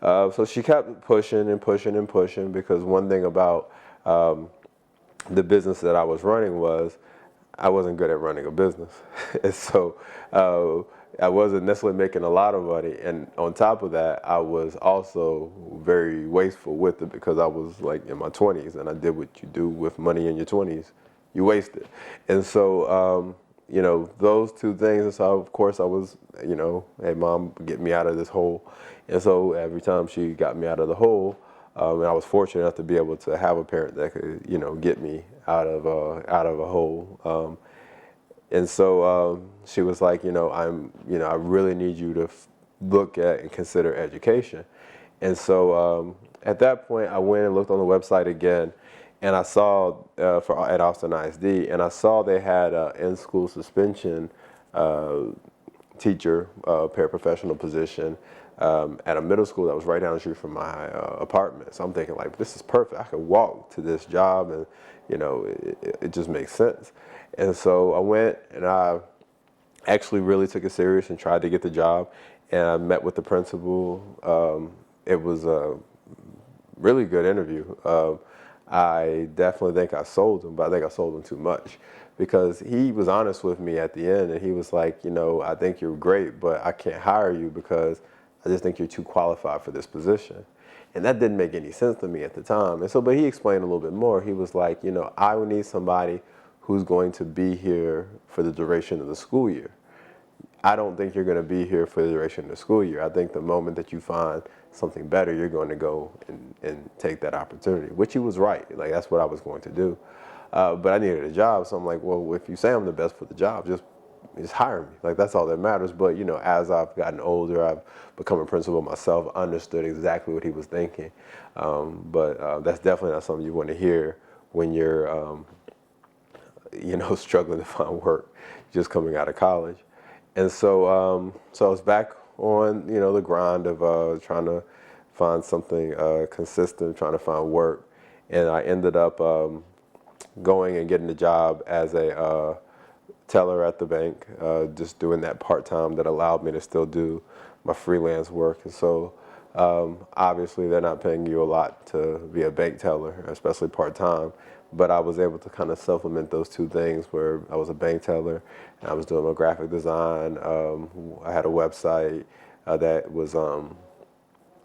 So she kept pushing and pushing and pushing, because one thing about the business that I was running was I wasn't good at running a business. And so I wasn't necessarily making a lot of money. And on top of that, I was also very wasteful with it, because I was like in my 20s, and I did what you do with money in your 20s. You waste it. And so, those two things. And so, of course, I was, hey, Mom, get me out of this hole. And so every time she got me out of the hole, and I was fortunate enough to be able to have a parent that could, get me out of a hole. And so she was like, I really need you to look at and consider education. And so at that point, I went and looked on the website again, and I saw at Austin ISD, and I saw they had an in-school suspension teacher, paraprofessional position at a middle school that was right down the street from my apartment. So I'm thinking, like, this is perfect. I could walk to this job, and it just makes sense. And so I went, and I actually really took it serious and tried to get the job. And I met with the principal. It was a really good interview. I definitely think I sold him, but I think I sold him too much, because he was honest with me at the end, and he was like, I think you're great, but I can't hire you because I just think you're too qualified for this position. And that didn't make any sense to me at the time. And so, but he explained a little bit more. He was like, I would need somebody who's going to be here for the duration of the school year. I don't think you're going to be here for the duration of the school year. I think the moment that you find something better, you're going to go and take that opportunity, which he was right. Like, that's what I was going to do. But I needed a job. So I'm like, well, if you say I'm the best for the job, just hire me. Like, that's all that matters. But, as I've gotten older, I've become a principal myself, understood exactly what he was thinking. But that's definitely not something you want to hear when you're, struggling to find work just coming out of college. And so, so I was back on, the grind of trying to find something consistent, trying to find work. And I ended up going and getting a job as a teller at the bank, just doing that part-time that allowed me to still do my freelance work. And so obviously they're not paying you a lot to be a bank teller, especially part-time. But I was able to kind of supplement those two things, where I was a bank teller and I was doing my graphic design. I had a website that was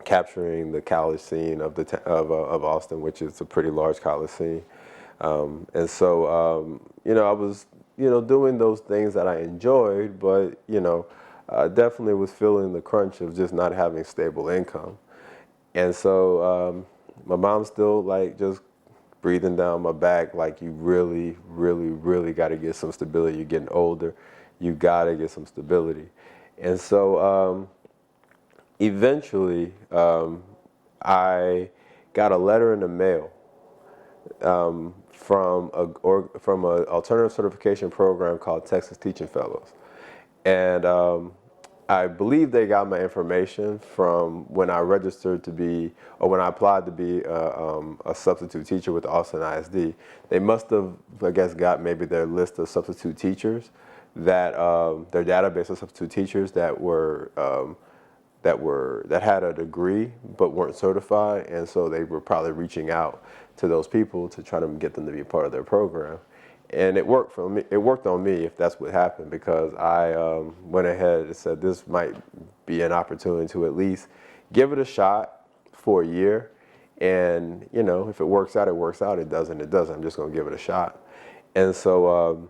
capturing the college scene of of Austin, which is a pretty large college scene. And so, I was, doing those things that I enjoyed, but, I definitely was feeling the crunch of just not having stable income. And so my mom's still like just breathing down my back, like, you really, really, really got to get some stability. You're getting older. You got to get some stability. And so eventually I got a letter in the mail from an alternative certification program called Texas Teaching Fellows. And I believe they got my information from when I registered to be, or when I applied to be a substitute teacher with Austin ISD. They must have, I guess, got maybe their list of substitute teachers, that their database of substitute teachers that had a degree but weren't certified, and so they were probably reaching out to those people to try to get them to be a part of their program. And it worked for me. It worked on me, if that's what happened, because I went ahead and said this might be an opportunity to at least give it a shot for a year. And, if it works out, it works out. It doesn't, it doesn't. I'm just going to give it a shot. And so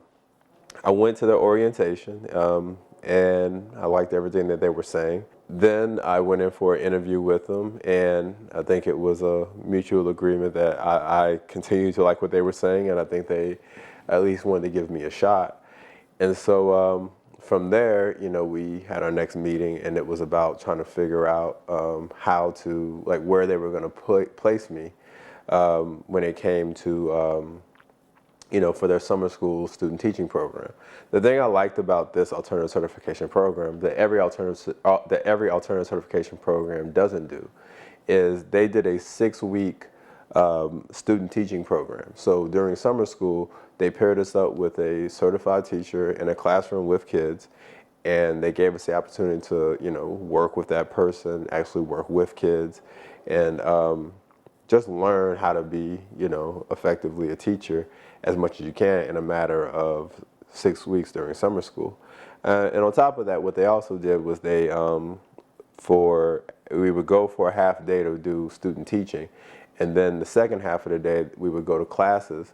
I went to their orientation, and I liked everything that they were saying. Then I went in for an interview with them, and I think it was a mutual agreement that I continued to like what they were saying, and I think they at least wanted to give me a shot. And so from there, we had our next meeting, and it was about trying to figure out how to, like, where they were going to place me when it came to for their summer school student teaching program. The thing I liked about this alternative certification program that every alternative certification program doesn't do is they did a 6-week student teaching program. So during summer school, they paired us up with a certified teacher in a classroom with kids, and they gave us the opportunity to, you know, work with that person, actually work with kids, and just learn how to be, you know, effectively a teacher as much as you can in a matter of 6 weeks during summer school. And on top of that, what they also did was we would go for a half day to do student teaching, and then the second half of the day we would go to classes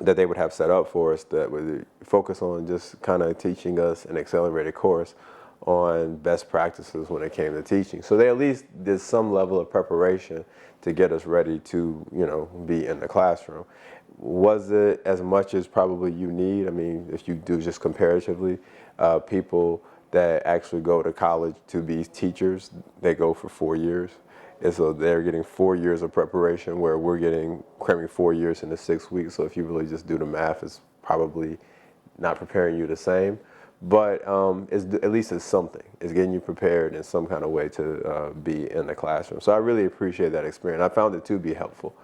that they would have set up for us that would focus on just kind of teaching us an accelerated course on best practices when it came to teaching. So they at least did some level of preparation to get us ready to, you know, be in the classroom. Was it as much as probably you need? I mean, if you do just comparatively, people that actually go to college to be teachers, they go for 4 years. And so they're getting 4 years of preparation where we're cramming 4 years into 6 weeks. So if you really just do the math, it's probably not preparing you the same. But at least it's something. It's getting you prepared in some kind of way to be in the classroom. So I really appreciate that experience. I found it to be helpful.